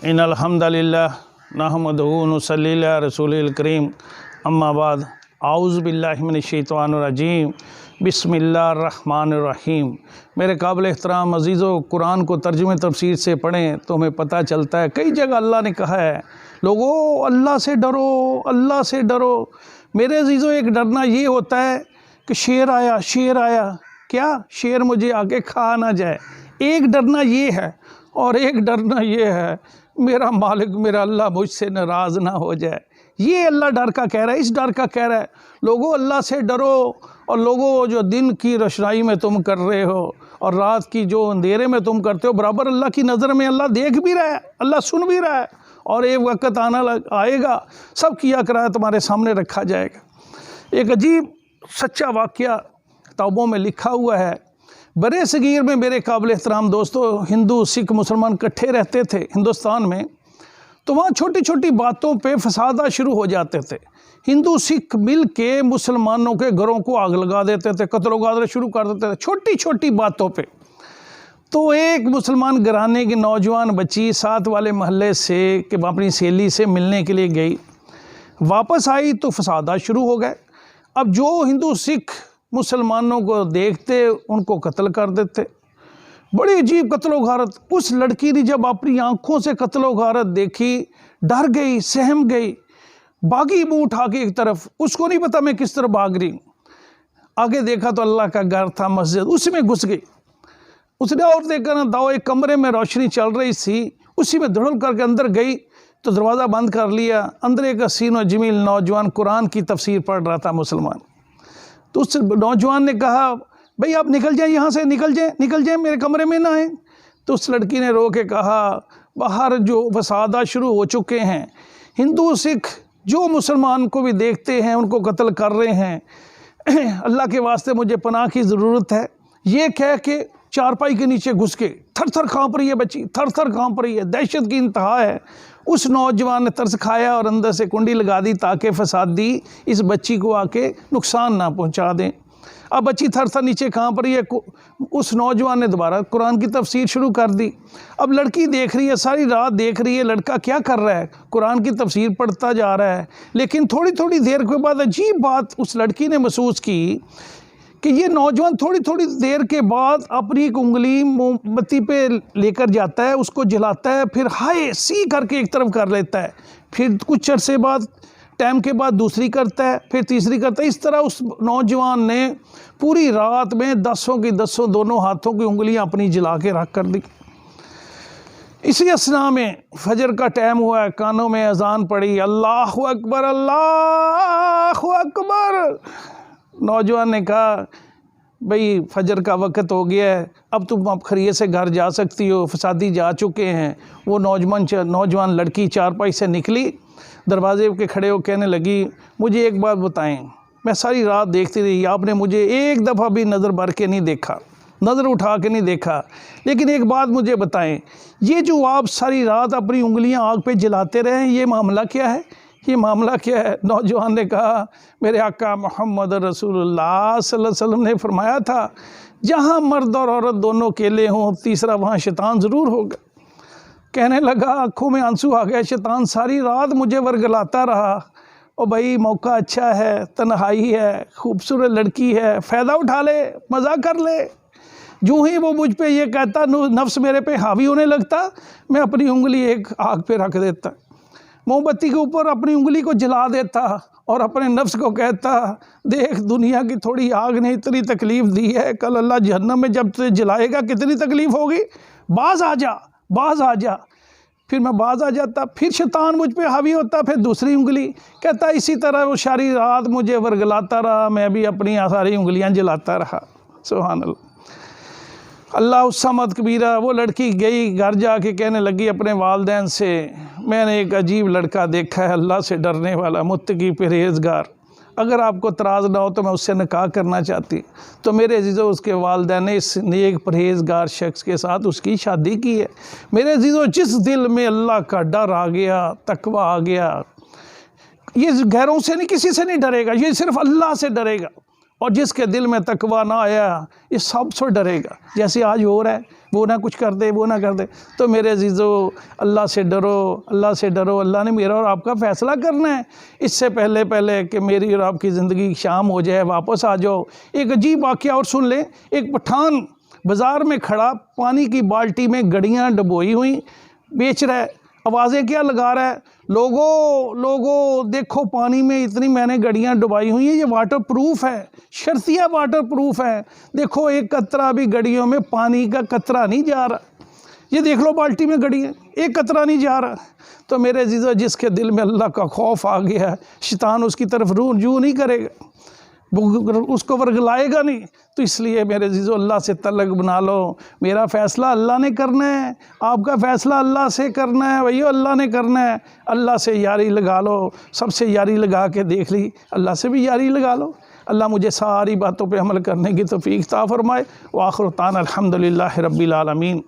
इन्नल हम्दुलिल्लाह नहमदुहु व नुसल्ली अला रसूलिल करीम अम्मा बाद आऊज़ु बिल्लाहि मिनश शैतानिर रजीम बिस्मिल्लाहिर्रहमानिर रहीम। मेरे काबिल एहतराम अज़ीज़ों, कुरान को तर्जुमे तफसीर से पढ़ें तो हमें पता चलता है कई जगह अल्लाह ने कहा है लोगों अल्लाह से डरो, अल्लाह से डरो। मेरे अज़ीज़ों, एक डरना ये होता है कि शेर आया, क्या शेर मुझे आके खा ना जाए। एक डरना ये है और एक डरना ये है मेरा मालिक मेरा अल्लाह मुझसे नाराज़ ना हो जाए। ये अल्लाह डर का कह रहा है, इस डर का कह रहा है लोगों अल्लाह से डरो। और लोगों जो दिन की रोशनाई में तुम कर रहे हो और रात की जो अंधेरे में तुम करते हो, बराबर अल्लाह की नज़र में अल्लाह देख भी रहा है, अल्लाह सुन भी रहा है। और एक वक्त आएगा सब किया कराया तुम्हारे सामने रखा जाएगा। एक अजीब सच्चा वाक़या किताबों में लिखा हुआ है। बड़े सगीर में मेरे काबिल एहतराम दोस्तों, हिंदू सिख मुसलमान इकट्ठे रहते थे हिंदुस्तान में, तो वहाँ छोटी छोटी बातों पे फसादा शुरू हो जाते थे। हिंदू सिख मिल के मुसलमानों के घरों को आग लगा देते थे, कत्ल गादरे शुरू कर देते थे छोटी छोटी बातों पे। तो एक मुसलमान घराने की नौजवान बच्ची साथ वाले महल्ले से कि अपनी सहेली से मिलने के लिए गई, वापस आई तो फसादा शुरू हो गए। अब जो हिंदू सिख मुसलमानों को देखते उनको कत्ल कर देते। बड़ी अजीब कत्ल गारत। उस लड़की ने जब अपनी आंखों से कत्ल गारत देखी, डर गई, सहम गई, भागी मुंह उठा के एक तरफ। उसको नहीं पता मैं किस तरफ भाग रही। आगे देखा तो अल्लाह का घर था, मस्जिद, उसी में घुस गई। उसने और देखा ना दाओ, एक कमरे में रोशनी चल रही थी, उसी में धड़ल करके अंदर गई तो दरवाज़ा बंद कर लिया। अंदर एक हसीन और जमील नौजवान कुरान की तफसीर पढ़ रहा था मुसलमान। तो उस नौजवान ने कहा भाई आप निकल जाएं, यहाँ से निकल जाएं, मेरे कमरे में ना आए। तो उस लड़की ने रो के कहा बाहर जो फसादा शुरू हो चुके हैं, हिंदू सिख जो मुसलमान को भी देखते हैं उनको कत्ल कर रहे हैं, अल्लाह के वास्ते मुझे पनाह की ज़रूरत है। ये कह के चारपाई के नीचे घुस के थर थर काँप रही है बच्ची, थर थर काँप रही है, दहशत की इंतहा है। उस नौजवान ने तरस खाया और अंदर से कुंडी लगा दी ताकि फसादी इस बच्ची को आके नुकसान ना पहुंचा दें। अब बच्ची थर थर नीचे काँप रही है। उस नौजवान ने दोबारा कुरान की तफसीर शुरू कर दी। अब लड़की देख रही है, सारी रात देख रही है लड़का क्या कर रहा है, कुरान की तफसीर पढ़ता जा रहा है। लेकिन थोड़ी थोड़ी देर के बाद अजीब बात उस लड़की ने महसूस की कि ये नौजवान थोड़ी थोड़ी देर के बाद अपनी एक उंगली मोमबत्ती पे लेकर जाता है, उसको जलाता है, फिर हाय सी करके एक तरफ कर लेता है, फिर कुछ अरसे बाद टाइम के बाद दूसरी करता है, फिर तीसरी करता है। इस तरह उस नौजवान ने पूरी रात में दसों की दसों दोनों हाथों की उंगलियां अपनी जला के रख कर दी। इसी असना में फजर का टाइम हुआ है, कानों में अजान पड़ी, अल्लाहु अकबर अल्लाहु अकबर। नौजवान ने कहा भाई फजर का वक़्त हो गया है, अब तुम आप खरीय से घर जा सकती हो, फसादी जा चुके हैं। वो नौजवान लड़की चारपाई से निकली, दरवाजे के खड़े हो कहने लगी मुझे एक बात बताएं, मैं सारी रात देखती रही, आपने मुझे एक दफ़ा भी नज़र भर के नहीं देखा, नज़र उठा के नहीं देखा, लेकिन एक बात मुझे बताएं, ये जो आप सारी रात अपनी उंगलियां आग पे जलाते रहे, ये मामला क्या है, ये मामला क्या है? नौजवान ने कहा मेरे आका मोहम्मद रसूलुल्लाह सल्लल्लाहु अलैहि वसल्लम ने फरमाया था जहाँ मर्द और औरत दोनों अकेले हों तीसरा वहाँ शैतान ज़रूर होगा। कहने लगा आँखों में आंसू आ गया, शैतान सारी रात मुझे वर्गलाता रहा। और भाई मौका अच्छा है, तन्हाई है, खूबसूरत लड़की है, फ़ायदा उठा ले, मज़ा कर ले। जो ही वो मुझ पे ये कहता, नफ्स मेरे पे हावी होने लगता, मैं अपनी उंगली एक आग पे रख देता, मोमबत्ती के ऊपर अपनी उंगली को जला देता और अपने नफ्स को कहता देख दुनिया की थोड़ी आग ने इतनी तकलीफ़ दी है, कल अल्लाह जहन्नम में जब तुझे जलाएगा कितनी तकलीफ़ होगी, बाज आ जा, बाज आ जा। फिर मैं बाज आ जाता, फिर शैतान मुझ पे हावी होता, फिर दूसरी उंगली कहता, इसी तरह वो सारी रात मुझे वर्गलाता रहा, मैं भी अपनी सारी उंगलियां जलाता रहा। सुभान अल्लाह, अल्लाह उस्समद कबीरा। वो लड़की गई घर जाके कहने लगी अपने वालिदैन से मैंने एक अजीब लड़का देखा है, अल्लाह से डरने वाला, मुत्तकी परहेज़गार, अगर आपको तराज़ ना हो तो मैं उससे निकाह करना चाहती। तो मेरे अजीज़ों उसके वालिदैन ने इस नेक परहेज़गार शख्स के साथ उसकी शादी की है। मेरे अजीज़ों जिस दिल में अल्लाह का डर आ गया, तकवा आ गया, ये गैरों से नहीं, किसी से नहीं डरेगा, ये सिर्फ अल्लाह से डरेगा। और जिसके दिल में तकवा ना आया ये सबसे डरेगा। जैसे आज हो रहा है, وہ نہ کچھ کر دے، وہ نہ کر دے۔ تو میرے عزیزو، اللہ سے ڈرو، اللہ سے ڈرو۔ اللہ نے میرا اور آپ کا فیصلہ کرنا ہے۔ اس سے پہلے کہ میری اور آپ کی زندگی شام ہو جائے، واپس آ جاؤ، ایک عجیب واقعہ اور سن لیں۔ ایک پٹھان بازار میں کھڑا پانی کی بالٹی میں گڑیاں ڈبوئی ہوئی بیچ رہا ہے، آوازیں کیا لگا رہا ہے، لوگوں دیکھو پانی میں اتنی میں نے گڑیاں ڈبائی ہوئی ہیں، یہ واٹر پروف ہے، شرطیہ واٹر پروف ہے، دیکھو ایک قطرہ بھی گڑیوں میں پانی کا قطرہ نہیں جا رہا، یہ دیکھ لو بالٹی میں گڑی ہے، ایک قطرہ نہیں جا رہا۔ تو میرے عزیزو، جس کے دل میں اللہ کا خوف آ گیا ہے، شیطان اس کی طرف رجوع نہیں کرے گا، اس کو ورگلائے گا نہیں۔ تو اس لیے میرے عزیزو، اللہ سے تعلق بنا لو۔ میرا فیصلہ اللہ نے کرنا ہے، آپ کا فیصلہ اللہ سے کرنا ہے، بھائیو اللہ نے کرنا ہے۔ اللہ سے یاری لگا لو، سب سے یاری لگا کے دیکھ لی، اللہ سے بھی یاری لگا لو۔ اللہ مجھے ساری باتوں پہ عمل کرنے کی توفیق عطا فرمائے۔ وآخر دعوانا الحمدللہ رب العالمین۔